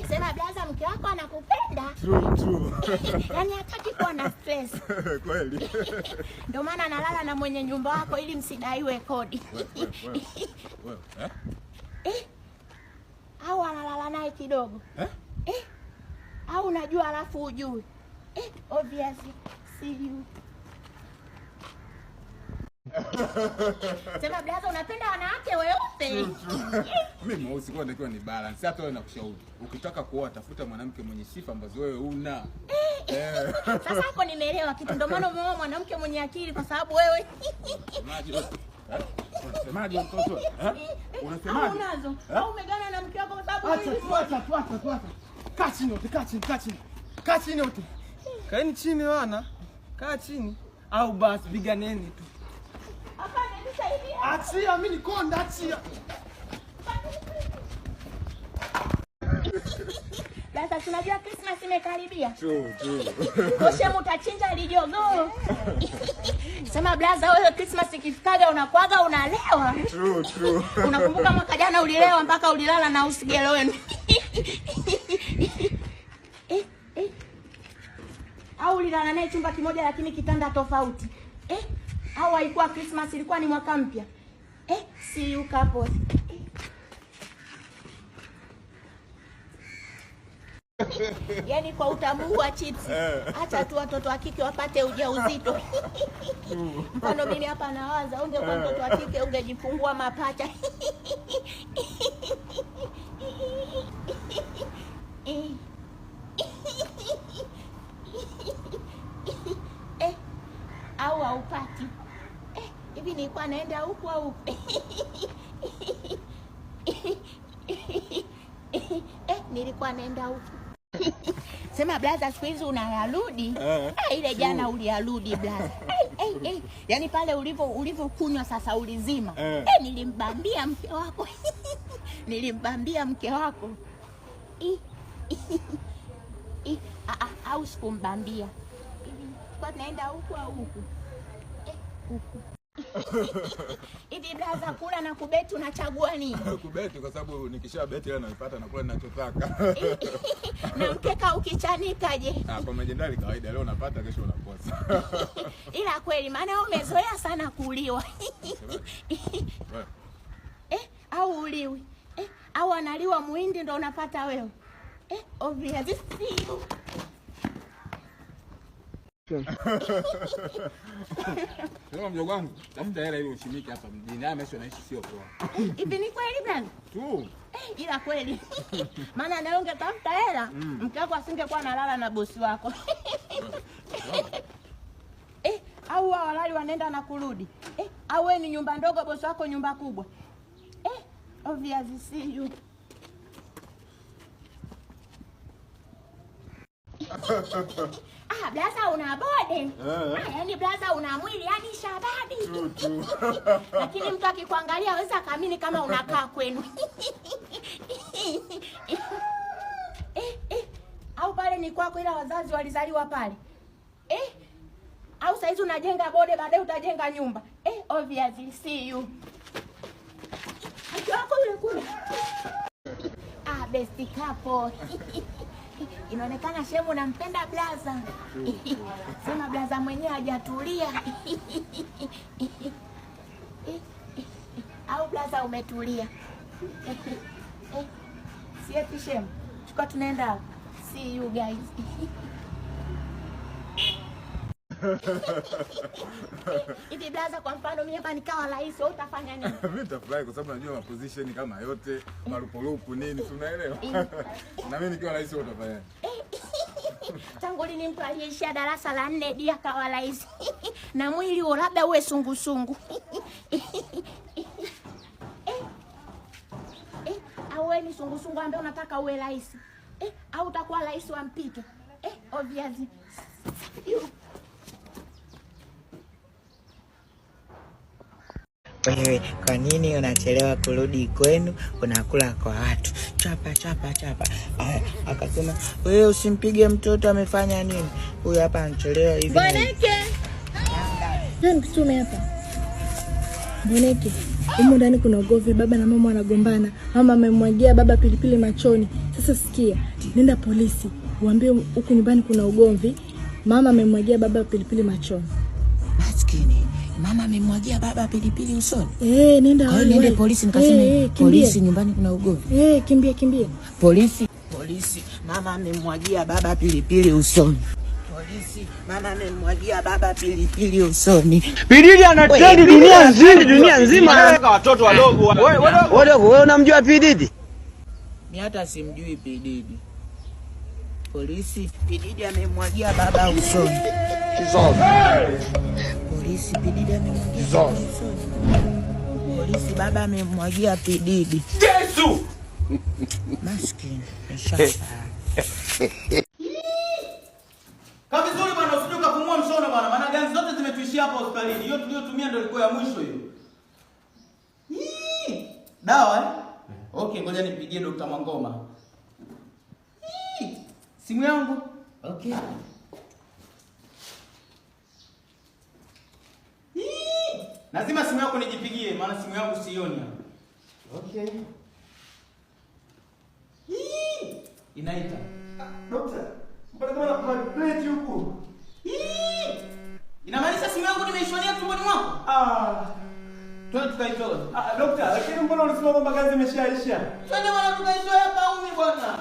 Sema blaza, mke wako anakupenda. True. Yaani hataki kuwa na stress. Kweli. Ndio maana analala na mwenye nyumba wako ili msidaiwe kodi. Wewe. Au analala naye kidogo. Au unajua alafu ujui. Obviously see you. Sema blaza, unapenda wanawake weupe. Mimi mweusi kwa ndio ni balance. Hata wewe nakushauri. Ukitaka kuoa tafuta mwanamke mwenye sifa ambazo wewe una. Sasa hapo nimeelewa kitu, ndio maana umeoa mwanamke mwenye akili kwa sababu wewe. Unasemaje mtoto? Unasemaje? Unazo? Au umegana na mke wako kwa sababu Acha. Kaa chini wote. Kaeni chini wana. Kaa chini. Au basi piganeni tu. Hapana, nisaidie. Achia, mimi nikonda, achia. Sasa tunajua Christmas imekaribia. True. Koshe mtachinja lijogo. Sema blaza, wewe Christmas ikifikaga unakwaga unalewa. True. Unakumbuka mwaka jana ulilewa mpaka ulilala na usigelo wenu. Au ulilala naye chumba kimoja lakini kitanda tofauti. Au haikuwa Christmas, ilikuwa ni mwaka mpya. See you couple. Yaani kwa utamu wa chips. Acha tu watoto wa kike wapate ujauzito. Mfano mimi hapa nawaza ungekuwa mtoto wa kike ungejifungua mapacha. Au haupati. Hivi nilikuwa naenda huku au nilikuwa naenda huku. Sema blaza, siku hizi unarudi. Ile jana uliarudi blaza. Yaani pale ulivyokunywa sasa ulizima. Nilimbambia mke wako. Au sikumbambia. Kwa naenda huku au huku? Huku. Hivi blaza, kula na kubeti unachagua nini? Kubeti kwa sababu nikishabeti leo naipata na kula ninachotaka. Na mkeka ukichanika je? Kwa majendali kawaida, leo unapata kesho unakosa. Ila kweli maana wewe umezoea sana kuuliwa. Au uliwi. Au analiwa muhindi ndo unapata wewe. Obviously. Sema mdogo wangu, tafuta hela ili ushimike hapa mjini. Haya maisha naishi sio poa. Hivi ni kweli bwana? Tu. Ila kweli. Maana leo ungetafuta hela, mke wako asingekuwa analala na bosi wako. Au walali wanaenda na kurudi. Au wewe ni nyumba ndogo, bosi wako nyumba kubwa. Obviously see you. Blaza una bode. Yaani blaza una mwili yani shababi. True. Lakini mtu akikuangalia aweza akaamini kama unakaa kwenu. Au pale ni kwako ila wazazi walizaliwa pale. Au saizi unajenga bode baadaye utajenga nyumba. Obviously see you. Wako yule kule. Best couple. Inaonekana shemu nampenda blaza. Sema blaza mwenyewe hajatulia. Au blaza umetulia. Sieti shemu. Chukua tunaenda. See you guys. Hivi blaza, kwa mfano mimi hapa nikawa rais, wewe utafanya nini? Mimi nitafurahi kwa sababu najua position kama yote, marupurupu nini, tunaelewa. Na mimi nikiwa rais wewe utafanya. Tangu lini mtu aliyeishia darasa la 4 dia akawa rais? Na mwili huo labda uwe sungusungu. Au wewe ni sungusungu ambaye unataka uwe rais? Au utakuwa rais wa mpito? Obviously. Wewe kwa nini unachelewa kurudi kwenu? Unakula kwa watu. Chapa. Akasema wewe usimpige mtoto, amefanya nini? Huyu hapa anachelewa hivi. Boneke. Nani kutume hapa? Boneke. Humo ndani kuna ugomvi, baba na mama wanagombana. Mama amemwagia baba pilipili machoni. Sasa sikia, nenda polisi, uambie huku nyumbani kuna ugomvi. Mama amemwagia baba pilipili machoni. Maskini. Mama amemwagia baba pilipili usoni. Nenda wewe. Nenda polisi nikaseme polisi nyumbani kuna ugomvi. Kimbia. Polisi. Mama amemwagia baba pilipili usoni. Polisi, mama amemwagia baba pilipili usoni. Pididi ana trend dunia nzima. Watoto wadogo. Wewe unamjua Pididi? Mimi hata simjui Pididi. Polisi, Pididi amemwagia baba usoni. Polisi, Pididi amemwagia baba usoni. Polisi, baba amemwagia Pididi. Yesu! Maskini, inshallah. Kaa vizuri bwana, usije ukapumua mshono bwana. Maana ganzi zote zimetuishia hapa hospitalini. Hiyo tuliyotumia ndio ilikuwa ya mwisho hiyo. Dawa Okay, ngoja nipigie Dr. Mangoma. Simu yangu. Okay. Lazima simu yako nijipigie, maana simu yangu sioni hapa. Okay. Inaita. Doctor, mbona kama na plate huko? Inamaanisha simu yangu nimeishonia tumboni mwako? Twende tukaitoa. Doctor, lakini mbona unasema kwamba kazi imeshaisha? Twende bwana tukaitoa hapa umi bwana.